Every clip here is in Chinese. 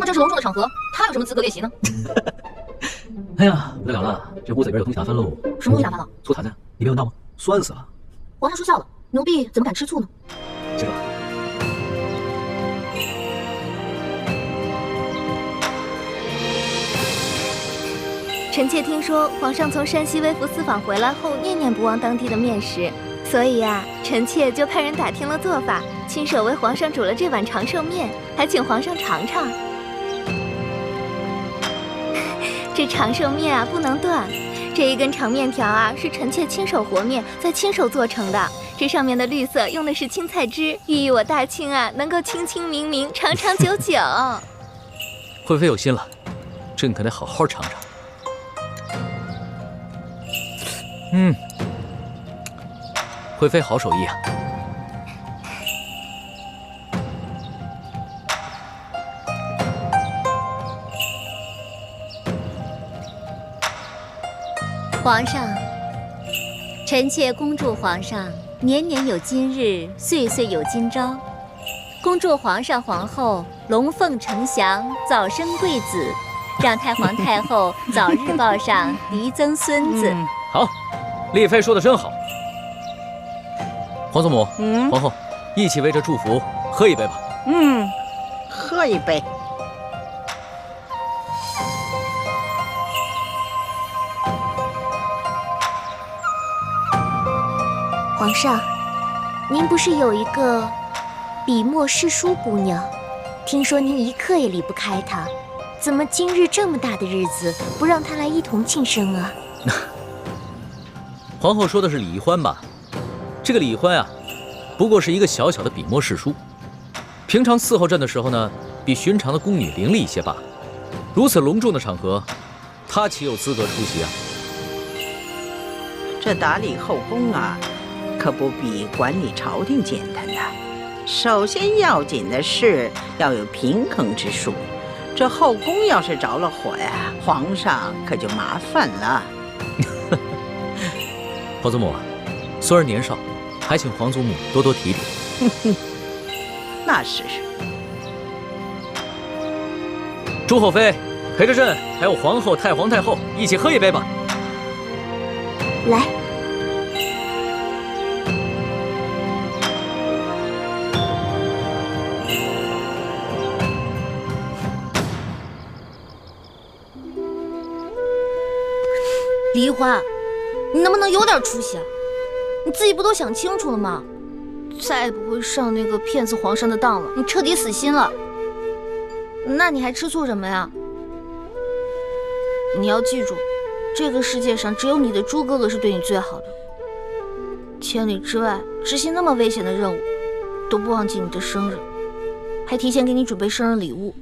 正是隆重的场合，他有什么资格列席呢？哎呀，不得了了，这屋子里边有东西打翻喽！什么东西打翻了？醋坛子，你没闻到吗？酸死了！皇上说笑了，奴婢怎么敢吃醋呢？接着。 臣妾听说皇上从山西微服私访回来后，念念不忘当地的面食，所以呀，臣妾就派人打听了做法，亲手为皇上煮了这碗长寿面，还请皇上尝尝。这长寿面啊，不能断，这一根长面条啊，是臣妾亲手和面，再亲手做成的。这上面的绿色用的是青菜汁，寓意我大清啊能够清清明明、长长久久。惠妃有心了，朕可得好好尝尝。 惠妃好手艺啊！皇上，臣妾恭祝皇上年年有今日，岁岁有今朝。恭祝皇上皇后龙凤呈祥，早生贵子，让太皇太后早日抱上嫡曾孙子。好，丽妃说的真好。皇祖母，皇后，一起为这祝福喝一杯吧。喝一杯。皇上，您不是有一个笔墨诗书姑娘？听说您一刻也离不开她，怎么今日这么大的日子，不让她来一同庆生啊？皇后说的是李欢吧？这个李欢啊，不过是一个小小的笔墨诗书，平常伺候朕的时候呢，比寻常的宫女伶俐一些罢了。如此隆重的场合，她岂有资格出席啊？这打理后宫啊，可不比管理朝廷简单呐。首先要紧的是要有平衡之术，这后宫要是着了火呀，皇上可就麻烦了。皇祖母，孙儿年少，还请皇祖母多多提点。那是。朱后妃，陪着朕还有皇后、太皇太后一起喝一杯吧。来。梨花，你能不能有点出息啊？你自己不都想清楚了吗？再也不会上那个骗子皇上的当了，你彻底死心了。那你还吃醋什么呀？你要记住，这个世界上只有你的猪哥哥是对你最好的。千里之外执行那么危险的任务，都不忘记你的生日，还提前给你准备生日礼物。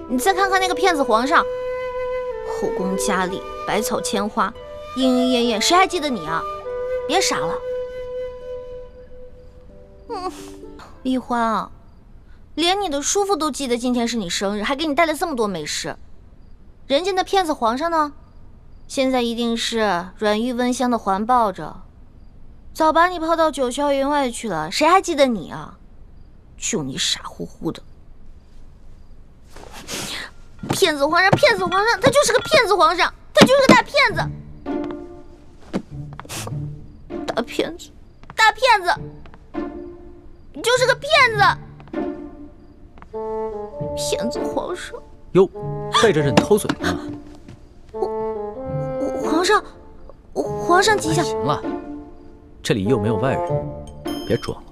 你再看看那个骗子皇上，后宫佳丽，百草千花，莺莺燕燕，谁还记得你啊？别傻了。丽欢啊，连你的叔父都记得今天是你生日，还给你带了这么多美食。人家那骗子皇上呢，现在一定是软玉温香的环抱着，早把你抛到九霄云外去了，谁还记得你啊？就你傻乎乎的。骗子皇上，骗子皇上，他就是个骗子皇上，他就是个大骗子，大骗子，大骗子，你就是个骗子，骗子皇上。哟，背着朕偷嘴呢。皇上吉祥。行了，这里又没有外人，别装了。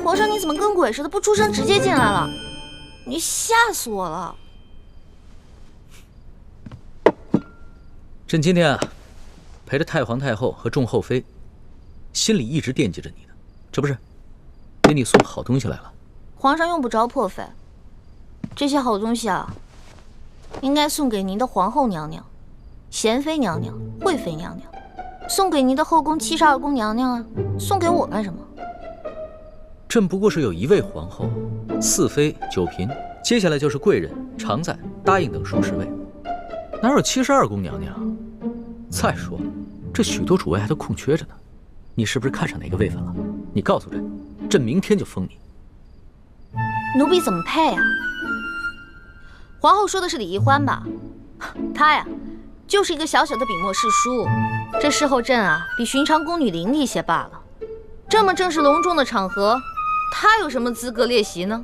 皇上，你怎么跟鬼似的，不出声直接进来了？你吓死我了！朕今天啊，陪着太皇太后和众后妃，心里一直惦记着你呢。这不是给你送好东西来了。皇上用不着破费，这些好东西啊，应该送给您的皇后娘娘、贤妃娘娘、贵妃娘娘，送给您的后宫72宫娘娘啊，送给我干什么？朕不过是有一位皇后、4妃、9嫔，接下来就是贵人、常在、答应等数十位，哪有72宫娘娘？再说了，这许多主位还都空缺着呢，你是不是看上哪个位分了？你告诉朕，朕明天就封你。奴婢怎么配啊？皇后说的是李易欢吧？她呀，就是一个小小的笔墨侍书，这侍候朕啊，比寻常宫女伶俐些罢了。这么正式隆重的场合，她有什么资格列席呢？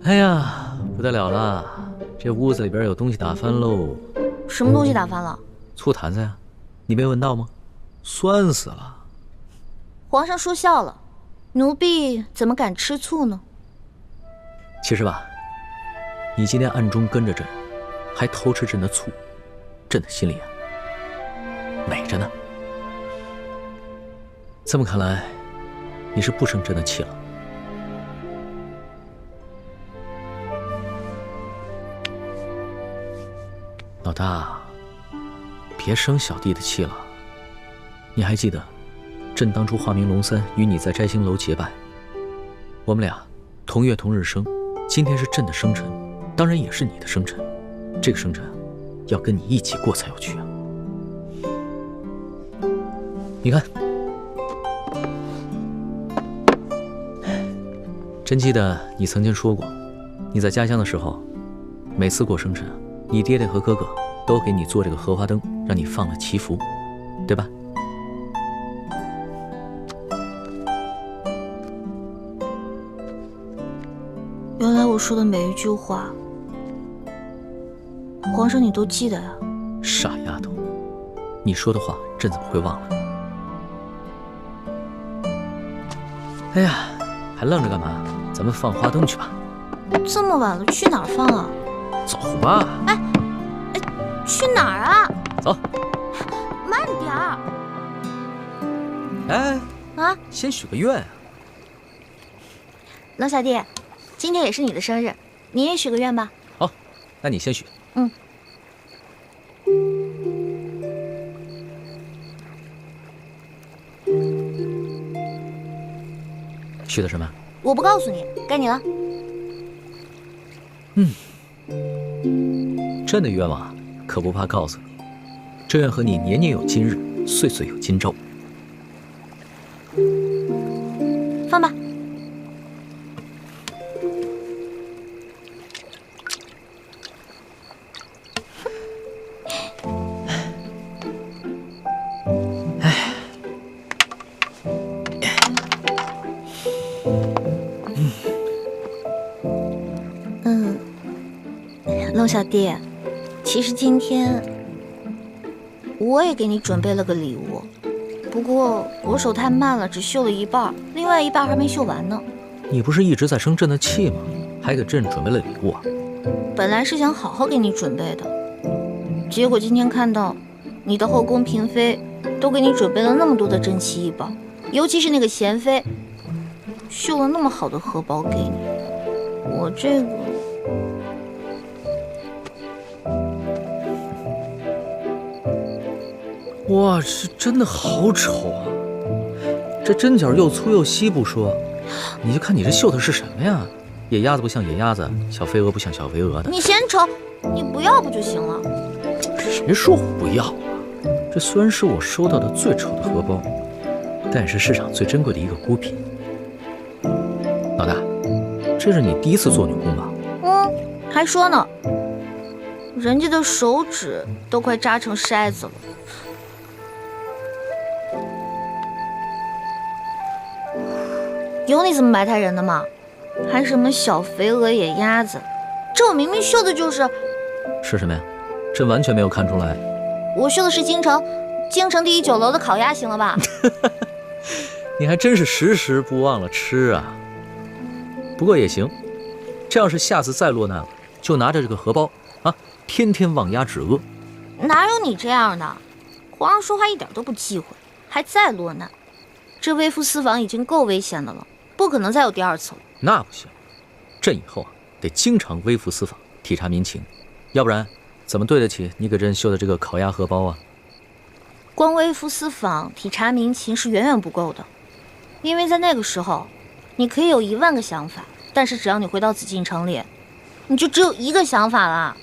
哎呀，不得了了，这屋子里边有东西打翻喽！什么东西打翻了？醋坛子呀，你没闻到吗？酸死了！皇上说笑了，奴婢怎么敢吃醋呢？其实吧，你今天暗中跟着朕，还偷吃朕的醋，朕的心里啊，美着呢。这么看来，你是不生朕的气了。老大，别生小弟的气了。你还记得，朕当初化名龙三，与你在摘星楼结拜，我们俩同月同日生。今天是朕的生辰，当然也是你的生辰。这个生辰要跟你一起过才有趣啊！你看，朕记得你曾经说过，你在家乡的时候，每次过生辰，你爹爹和哥哥都给你做这个荷花灯，让你放了祈福，对吧？原来我说的每一句话，皇上你都记得呀？傻丫头，你说的话朕怎么会忘了？哎呀，还愣着干嘛？咱们放花灯去吧。这么晚了，去哪儿放啊？走吧。哎，去哪儿啊？走。慢点儿。哎，啊，先许个愿啊。冷小弟，今天也是你的生日，你也许个愿吧。好，那你先许。嗯。许的什么？我不告诉你，该你了。朕的愿望可不怕告诉你，这愿和你年年有今日，岁岁有今朝。放吧。龙小弟，其实今天我也给你准备了个礼物，不过我手太慢了，只绣了一半，另外一半还没绣完呢。你不是一直在生朕的气吗？还给朕准备了礼物啊？本来是想好好给你准备的，结果今天看到你的后宫嫔妃都给你准备了那么多的珍奇异宝，尤其是那个贤妃，绣了那么好的荷包给你，我这个……哇，这真的好丑啊！这针脚又粗又稀不说，你就看你这绣的是什么呀？野鸭子不像野鸭子，小飞蛾不像小飞蛾的。你嫌丑，你不要不就行了？谁说我不要啊？这虽然是我收到的最丑的荷包，但也是市场最珍贵的一个孤品。老大，这是你第一次做女工吧？还说呢，人家的手指都快扎成筛子了。有你这么埋汰人的吗？还什么小肥鹅野鸭子，这我明明绣的就是什么呀？朕完全没有看出来。我绣的是京城第一酒楼的烤鸭，行了吧？你还真是时时不忘了吃啊。不过也行，这要是下次再落难了，就拿着这个荷包啊，天天望鸭止饿。哪有你这样的？皇上说话一点都不忌讳，还再落难，这微服私访已经够危险的了，不可能再有第二次了。那不行，朕以后啊得经常微服私访，体察民情，要不然怎么对得起你给朕绣的这个烤鸭荷包啊？光微服私访、体察民情是远远不够的，因为在那个时候，你可以有10000个想法，但是只要你回到紫禁城里，你就只有一个想法了。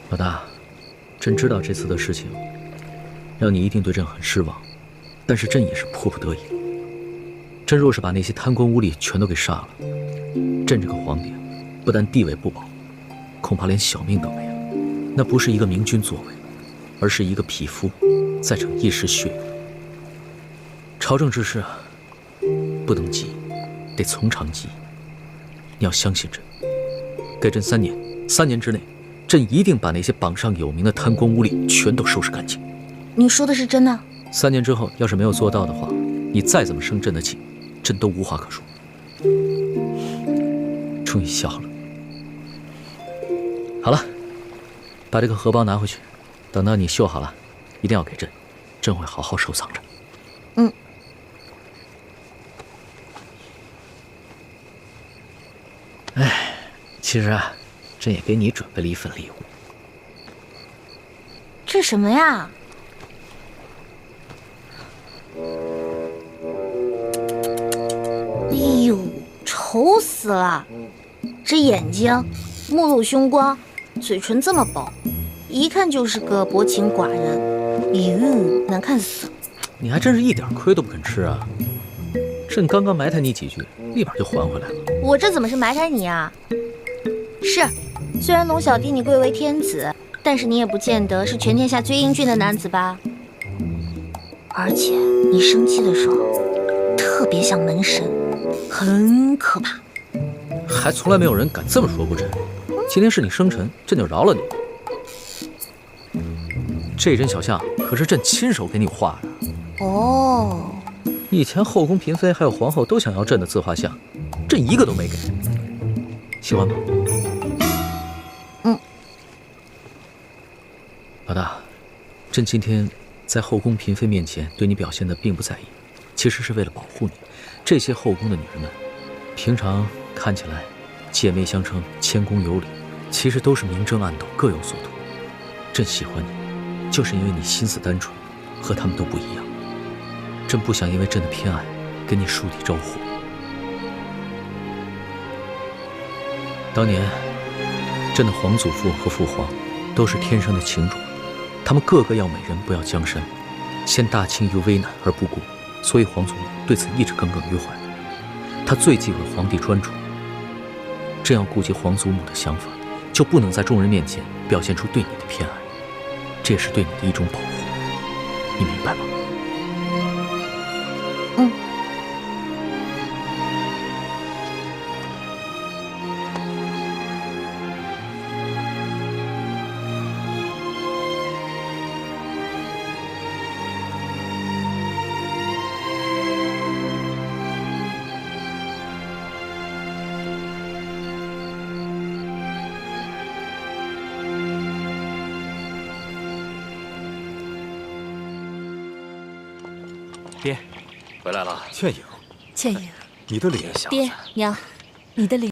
老大，朕知道这次的事情让你一定对朕很失望，但是朕也是迫不得已。朕若是把那些贪官污吏全都给杀了，朕这个皇帝不但地位不保，恐怕连小命都没了。那不是一个明君作为，而是一个匹夫在逞一时血欲。朝政之事啊，不能急，得从长计议。你要相信朕，给朕3年，3年之内，朕一定把那些榜上有名的贪官污吏全都收拾干净。你说的是真的？3年之后，要是没有做到的话，你再怎么生朕的气，朕都无话可说。终于笑了。好了，把这个荷包拿回去，等到你绣好了，一定要给朕，朕会好好收藏着。嗯。哎，其实啊，朕也给你准备了一份礼物。这什么呀？哎呦，丑死了！这眼睛，目露凶光，嘴唇这么薄，一看就是个薄情寡人。哟，难看死了！你还真是一点亏都不肯吃啊！朕刚刚埋汰你几句，立马就还回来了。我这怎么是埋汰你啊？是，虽然龙小弟你贵为天子，但是你也不见得是全天下最英俊的男子吧？而且你生气的时候，特别像门神，很可怕。还从来没有人敢这么说过朕。今天是你生辰，朕就饶了你。这针小象可是朕亲手给你画的。哦，以前后宫嫔妃还有皇后都想要朕的自画像，朕一个都没给。喜欢吗？嗯。老大，朕今天在后宫嫔妃面前对你表现的并不在意，其实是为了保护你。这些后宫的女人们，平常看起来姐妹相称，谦恭有礼，其实都是明争暗斗，各有所图。朕喜欢你，就是因为你心思单纯，和他们都不一样。朕不想因为朕的偏爱跟你树敌招祸。当年，朕的皇祖父和父皇都是天生的情主，他们个个要美人不要江山，陷大清于危难而不顾，所以皇祖母对此一直耿耿于怀。他最忌讳皇帝专宠，朕要顾及皇祖母的想法，就不能在众人面前表现出对你的偏爱，这也是对你的一种保护，你明白吗？嗯。爹，回来了。倩影，倩影，你的脸，爹娘，你的脸。